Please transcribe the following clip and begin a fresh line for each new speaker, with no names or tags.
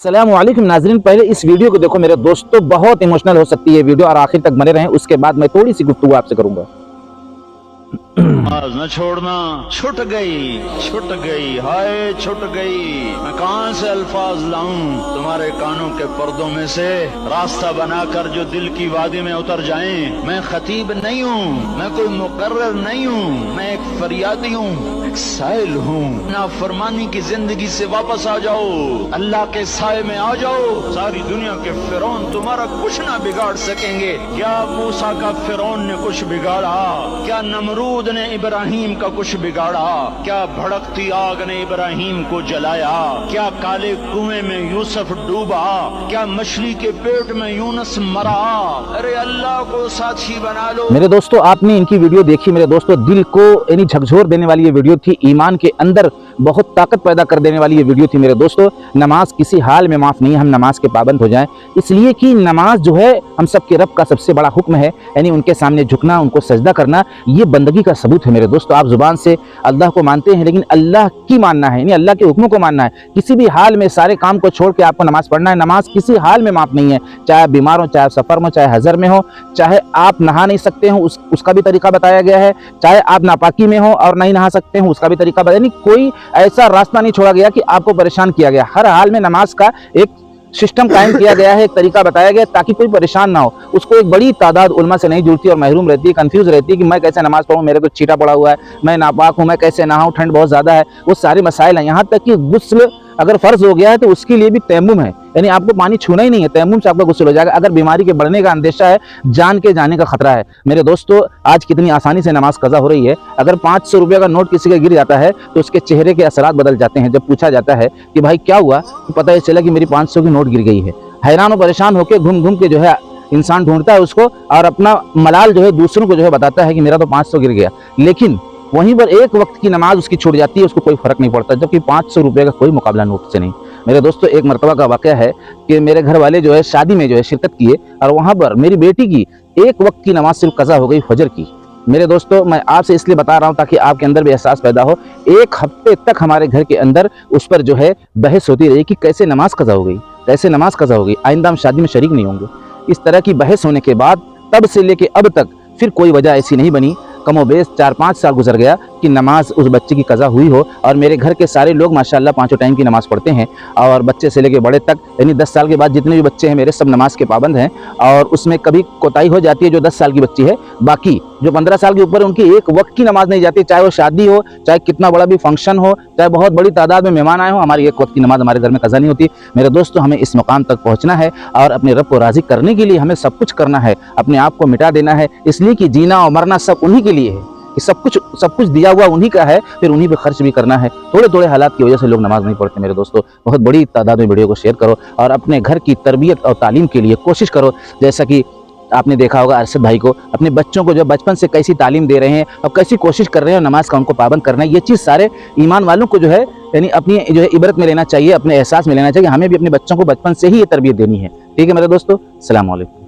अस्सलामुअलैकुम नाज़रीन, पहले इस वीडियो को देखो मेरे दोस्तों, बहुत इमोशनल हो सकती है वीडियो और आखिर तक बने रहें। उसके बाद मैं थोड़ी सी गुफ्तगू आपसे करूंगा।
न छोड़ना, छूट गई, हाय छूट गई। मैं कहां से अल्फाज लाऊं तुम्हारे कानों के पर्दों में से, रास्ता बनाकर जो दिल की वादी में उतर जाएं। मैं खतीब नहीं हूँ, मैं कोई मुकर्रर नहीं हूँ, मैं एक फरियादी हूँ, एक साइल हूँ। नाफरमानी की जिंदगी से वापस आ जाओ, अल्लाह के साए में आ जाओ। सारी दुनिया के फिरौन तुम्हारा कुछ ना बिगाड़ सकेंगे। क्या मूसा का फिरौन ने कुछ बिगाड़ा? क्या नमरूद ने इब्राहिम का कुछ बिगाड़ा? क्या भड़कती आग ने इब्राहिम को जलाया? क्या काले कुएं में यूसुफ डूबा? क्या मछली के पेट में यूनुस मरा? अरे अल्लाह को साथी बना लो।
मेरे दोस्तों, आपने इनकी वीडियो देखी मेरे दोस्तों, दिल को यानी झकझोर देने वाली ये वीडियो थी, ईमान के अंदर बहुत ताकत पैदा कर देने वाली ये वीडियो थी मेरे दोस्तों। नमाज किसी हाल में माफ नहीं है, हम नमाज के पाबंद हो जाएं, इसलिए कि नमाज जो है हम सबके रब का सबसे बड़ा हुक्म है, यानी उनके सामने झुकना, उनको सजदा करना, ये बंदगी का सबूत है मेरे दोस्तों। आप जुबान से अल्लाह को मानते हैं, लेकिन अल्लाह की मानना है, यानी अल्लाह के हुक्मों को मानना है। किसी भी हाल में सारे काम को छोड़ के आपको नमाज पढ़ना है। नमाज किसी हाल में माफ नहीं है, चाहे आप बीमार हो, चाहे आप सफर में, चाहे हजर में हो, चाहे आप नहा नहीं सकते हो, उसका भी तरीका बताया गया है, चाहे आप नापाकी में हो और नहीं नहा सकते हो, उसका भी तरीका बताया। यानी कोई ऐसा रास्ता नहीं छोड़ा गया कि आपको परेशान किया गया। हर हाल में नमाज का एक सिस्टम कायम किया गया है, एक तरीका बताया गया ताकि कोई परेशान ना हो। उसको एक बड़ी तादाद उलमा से नहीं जुड़ती और महरूम रहती है, कंफ्यूज रहती है कि मैं कैसे नमाज पढ़ूं, मेरे को छीटा पड़ा हुआ है, मैं नापाक हूं, मैं कैसे नहाऊं, ठंड बहुत ज्यादा है, वो सारे मसाइल हैं। यहाँ तक कि गुस्ल अगर फर्ज हो गया है तो उसके लिए भी तयम्मुम है, यानी आपको पानी छूना ही नहीं है, तयम्मुम से आपका गुस्ल हो जाएगा। अगर बीमारी के बढ़ने का अंदेशा है, जान के जाने का खतरा है। मेरे दोस्तों, आज कितनी आसानी से नमाज कज़ा हो रही है। अगर 500 रुपये का नोट किसी का गिर जाता है तो उसके चेहरे के असरात बदल जाते हैं। जब पूछा जाता है कि भाई क्या हुआ, तो पता ही चला कि मेरी 500 की नोट गिर गई है। हैरान और परेशान होकर घूम घूम के जो है इंसान ढूंढता है उसको, और अपना मलाल जो है दूसरों को जो है बताता है कि मेरा तो 500 गिर गया। लेकिन वहीं पर एक वक्त की नमाज उसकी छूट जाती है, उसको कोई फर्क नहीं पड़ता, जबकि 500 रुपये का कोई मुकाबला नोट से नहीं। मेरे दोस्तों, एक मरतबा का वाक़या है कि मेरे घर वाले जो है शादी में जो है शिरकत किए, और वहाँ पर मेरी बेटी की एक वक्त की नमाज सिर्फ कज़ा हो गई, फजर की। मेरे दोस्तों, मैं आपसे इसलिए बता रहा हूँ ताकि आपके अंदर भी एहसास पैदा हो। एक हफ्ते तक हमारे घर के अंदर उस पर जो है बहस होती रही कि कैसे नमाज कज़ा हो गई, कैसे नमाज कज़ा हो गई, आइंदा हम शादी में शरीक नहीं होंगे। इस तरह की बहस होने के बाद तब से लेके अब तक फिर कोई वजह ऐसी नहीं बनी, कमोबेश 4-5 साल गुजर गया कि नमाज उस बच्चे की कज़ा हुई हो। और मेरे घर के सारे लोग माशाल्लाह पांचों टाइम की नमाज पढ़ते हैं, और बच्चे से लेके बड़े तक, यानी 10 साल के बाद जितने भी बच्चे हैं मेरे, सब नमाज के पाबंद हैं। और उसमें कभी कोताही हो जाती है जो 10 साल की बच्ची है, बाकी जो 15 साल के ऊपर उनकी एक वक्त की नमाज नहीं जाती, चाहे वो शादी हो, चाहे कितना बड़ा भी फंक्शन हो, चाहे बहुत बड़ी तादाद में मेहमान आए हो, हमारी एक वक्त की नमाज हमारे घर में कज़ा नहीं होती। मेरे दोस्तों, हमें इस मुकाम तक पहुँचना है और अपने रब को राज़ी करने के लिए हमें सब कुछ करना है, अपने आप को मिटा देना है, इसलिए कि जीना और मरना सब उन्हीं के लिए है, कि सब कुछ दिया हुआ उन्हीं का है, फिर उन्हीं पे खर्च भी करना है। थोड़े थोड़े हालात की वजह से लोग नमाज नहीं पढ़ते। मेरे दोस्तों, बहुत बड़ी तादाद में वीडियो को शेयर करो और अपने घर की तरबियत और तालीम के लिए कोशिश करो। जैसा कि आपने देखा होगा अरशद भाई को, अपने बच्चों को जो बचपन से कैसी तालीम दे रहे हैं और कैसी कोशिश कर रहे हैं नमाज का उनको पाबंद करना है। ये चीज़ सारे ईमान वालों को जो है यानी अपनी जो है इबरत में लेना चाहिए, अपने एहसास में लेना चाहिए। हमें भी अपने बच्चों को बचपन से ही ये तरबियत देनी है। ठीक है मेरे दोस्तों, अस्सलाम वालेकुम।